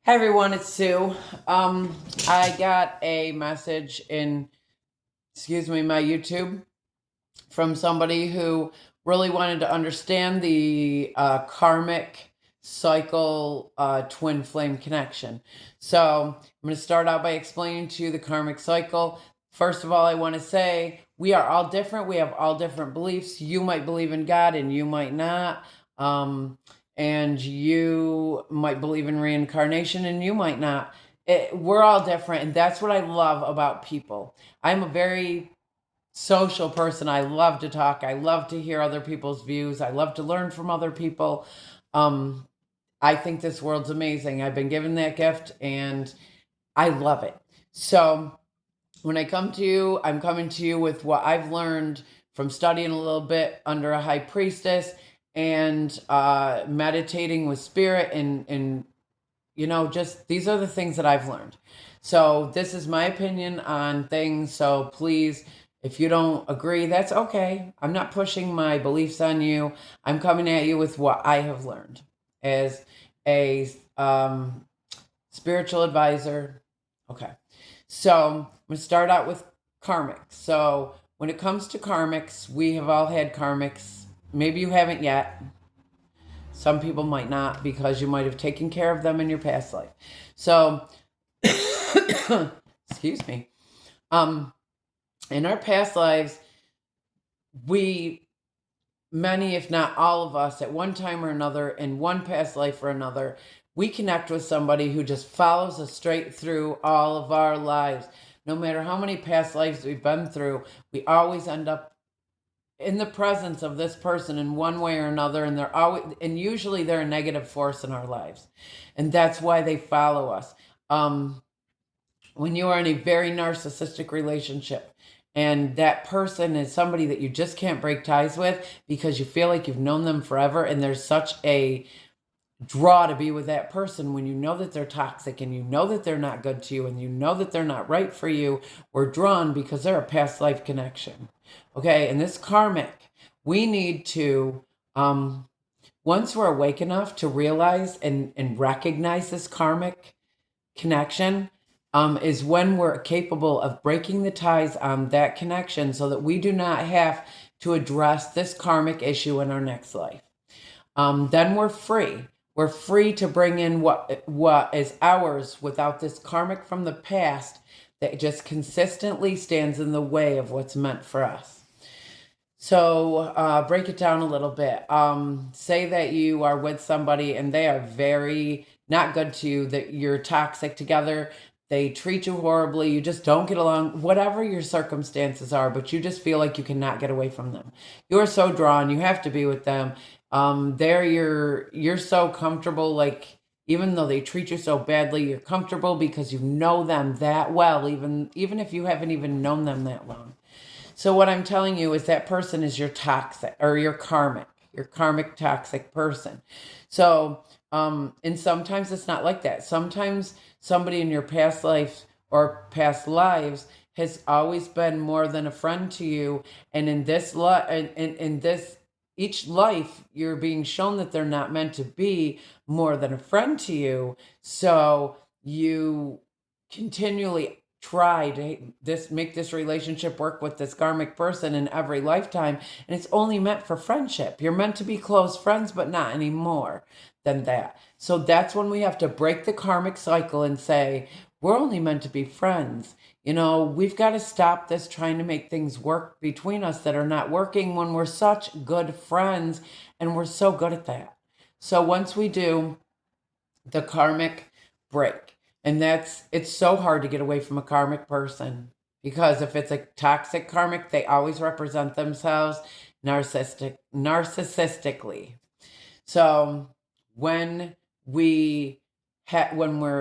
Hey everyone, it's Sue. I got a message in, my YouTube from somebody who really wanted to understand the karmic cycle twin flame connection. So I'm going to start out by explaining to you the karmic cycle. First of all, I want to say we are all different. We have all different beliefs. You might believe in God and you might not. And you might believe in reincarnation and you might not. We're all different. And that's what I love about people. I'm a very social person. I love to talk. I love to hear other people's views. I love to learn from other people. I think this world's amazing. I've been given that gift and I love it. So when I come to you, I'm coming to you with what I've learned from studying a little bit under a high priestess and meditating with spirit and just these are the things that I've learned. So this is my opinion on things. So please, if you don't agree, that's okay. I'm not pushing my beliefs on you. I'm coming at you with what I have learned as a spiritual advisor. Okay. So I'm going to start out with karmic. So when it comes to karmics, we have all had karmics. Maybe you haven't yet. Some people might not because you might have taken care of them in your past life. So, excuse me. In our past lives, many, if not all of us, at one time or another, in one past life or another, we connect with somebody who just follows us straight through all of our lives. No matter how many past lives we've been through, we always end up in the presence of this person in one way or another, and usually they're a negative force in our lives, and that's why they follow us. When you are in a very narcissistic relationship and that person is somebody that you just can't break ties with because you feel like you've known them forever, and there's such a draw to be with that person when you know that they're toxic and you know that they're not good to you and you know that they're not right for you, we're drawn because they're a past life connection. Okay, and this karmic, we need to, once we're awake enough to realize and recognize this karmic connection, is when we're capable of breaking the ties on that connection so that we do not have to address this karmic issue in our next life. Then we're free. We're free to bring in what is ours without this karmic from the past that just consistently stands in the way of what's meant for us. So break it down a little bit. Say that you are with somebody and they are very not good to you, that you're toxic together. They treat you horribly. You just don't get along, whatever your circumstances are, but you just feel like you cannot get away from them. You're so drawn. You have to be with them. You're so comfortable, like even though they treat you so badly, you're comfortable because you know them that well, even if you haven't even known them that long. So what I'm telling you is that person is your toxic or your karmic toxic person. So and sometimes it's not like that. Sometimes somebody in your past life or past lives has always been more than a friend to you, and in this each life you're being shown that they're not meant to be more than a friend to you. So you continually try to make this relationship work with this karmic person in every lifetime, and it's only meant for friendship. You're meant to be close friends, but not any more than that. So that's when we have to break the karmic cycle and say we're only meant to be friends. We've got to stop this trying to make things work between us that are not working when we're such good friends, and we're so good at that. So once we do, the karmic break. And it's so hard to get away from a karmic person, because if it's a toxic karmic, they always represent themselves narcissistically. So when we're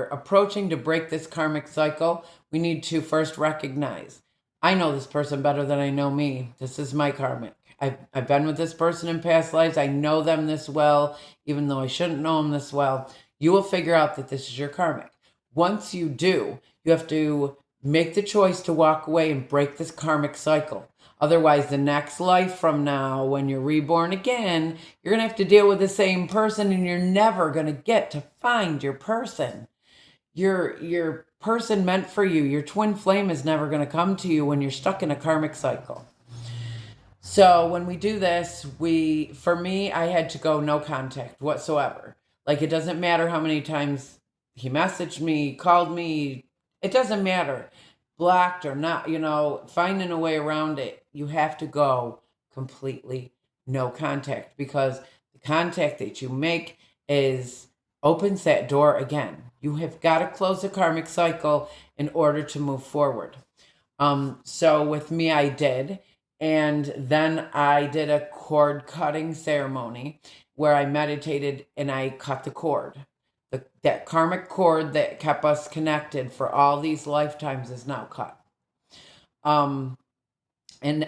approaching to break this karmic cycle, we need to first recognize, I know this person better than I know me. This is my karmic. I've been with this person in past lives. I know them this well, even though I shouldn't know them this well. You will figure out that this is your karmic. Once you do, you have to make the choice to walk away and break this karmic cycle. Otherwise, the next life from now, when you're reborn again, you're going to have to deal with the same person, and you're never going to get to find your person. your person meant for you, your twin flame, is never going to come to you when you're stuck in a karmic cycle. So when we do this, for me, I had to go no contact whatsoever. Like, it doesn't matter how many times he messaged me, called me, it doesn't matter. Blocked or not, finding a way around it. You have to go completely no contact, because the contact that you make opens that door again. You have got to close the karmic cycle in order to move forward. So with me, I did. And then I did a cord cutting ceremony where I meditated and I cut the cord. That karmic cord that kept us connected for all these lifetimes is now cut. And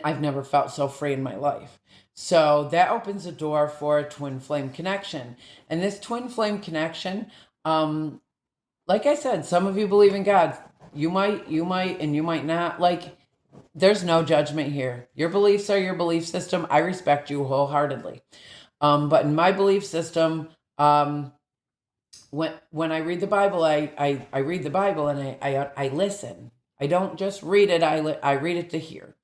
I've never felt so free in my life. So that opens a door for a twin flame connection. And this twin flame connection, like I said, some of you believe in God. You might, and you might not. Like, there's no judgment here. Your beliefs are your belief system. I respect you wholeheartedly. But in my belief system, when I read the Bible, I read the Bible and I listen. I don't just read it. I read it to hear.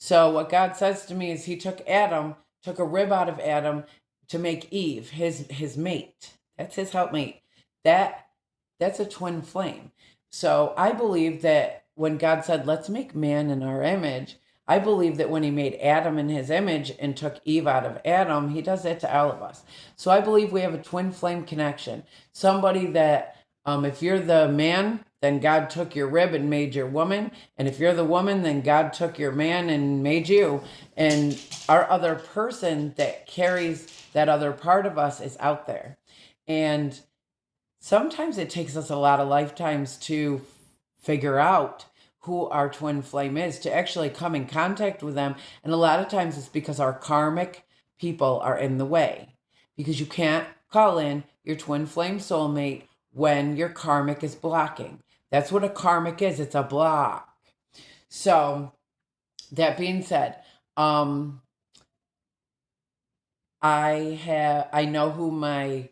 So what God says to me is he took a rib out of Adam to make Eve, his mate. That's his helpmate. That's a twin flame. So I believe that when God said, let's make man in our image, I believe that when he made Adam in his image and took Eve out of Adam, he does that to all of us. So I believe we have a twin flame connection. Somebody that, if you're the man, then God took your rib and made your woman. And if you're the woman, then God took your man and made you. And our other person that carries that other part of us is out there. And sometimes it takes us a lot of lifetimes to figure out who our twin flame is, to actually come in contact with them. And a lot of times it's because our karmic people are in the way, because you can't call in your twin flame soulmate when your karmic is blocking. That's what a karmic is. It's a block. So that being said, I know who my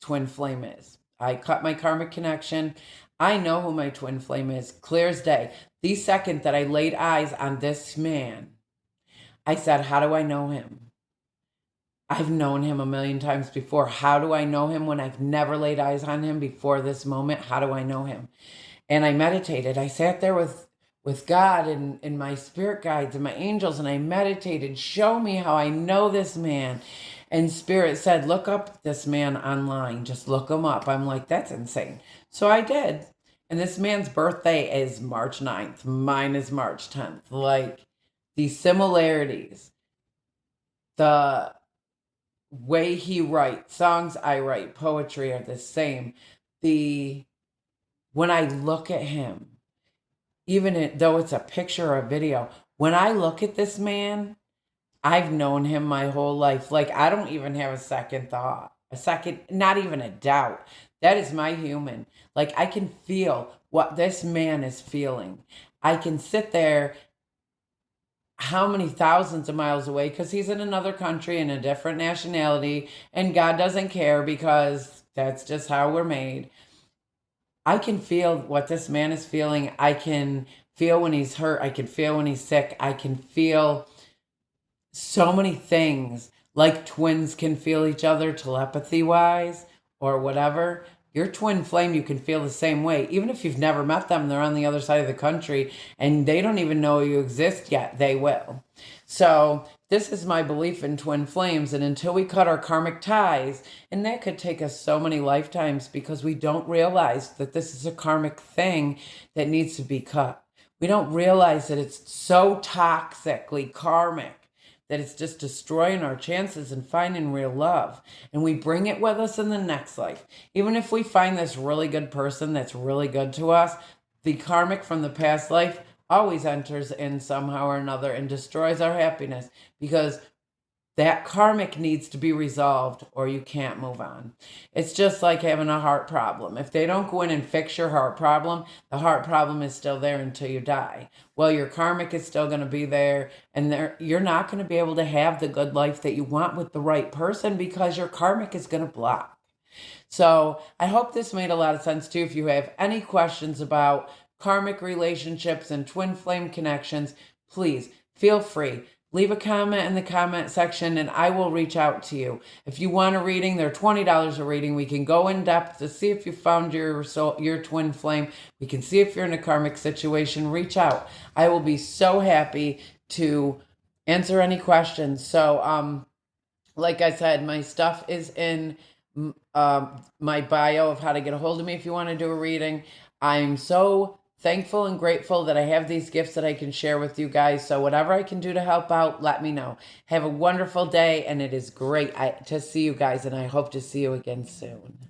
twin flame is. I cut my karmic connection. I know who my twin flame is, clear as day. The second that I laid eyes on this man, I said, how do I know him? I've known him a million times before. How do I know him when I've never laid eyes on him before this moment? How do I know him? And I meditated. I sat there with God and my spirit guides and my angels, and I meditated. Show me how I know this man. And Spirit said, look up this man online. Just look him up. I'm like, that's insane. So I did. And this man's birthday is March 9th. Mine is March 10th. Like, these similarities, the way he writes, songs I write, poetry are the same. When I look at him, even though it's a picture or a video, when I look at this man, I've known him my whole life. Like, I don't even have a second thought, not even a doubt. That is my human. Like, I can feel what this man is feeling. I can sit there how many thousands of miles away, because he's in another country in a different nationality, and God doesn't care because that's just how we're made. I can feel what this man is feeling. I can feel when he's hurt. I can feel when he's sick. I can feel so many things, like twins can feel each other telepathy-wise or whatever. Your twin flame, you can feel the same way. Even if you've never met them, they're on the other side of the country and they don't even know you exist yet. They will. So this is my belief in twin flames. And until we cut our karmic ties, and that could take us so many lifetimes, because we don't realize that this is a karmic thing that needs to be cut. We don't realize that it's so toxically karmic that it's just destroying our chances in finding real love. And we bring it with us in the next life. Even if we find this really good person that's really good to us, the karmic from the past life always enters in somehow or another and destroys our happiness, because that karmic needs to be resolved or you can't move on. It's just like having a heart problem. If they don't go in and fix your heart problem, the heart problem is still there until you die. Well, your karmic is still going to be there, and you're not going to be able to have the good life that you want with the right person, because your karmic is going to block. So I hope this made a lot of sense too. If you have any questions about karmic relationships and twin flame connections, please feel free. Leave a comment in the comment section and I will reach out to you. If you want a reading, they're $20 a reading. We can go in depth to see if you found your twin flame. We can see if you're in a karmic situation. Reach out. I will be so happy to answer any questions. So, like I said, my stuff is in my bio of how to get a hold of me if you want to do a reading. I'm so thankful and grateful that I have these gifts that I can share with you guys. So whatever I can do to help out, let me know. Have a wonderful day, and it is great to see you guys, and I hope to see you again soon.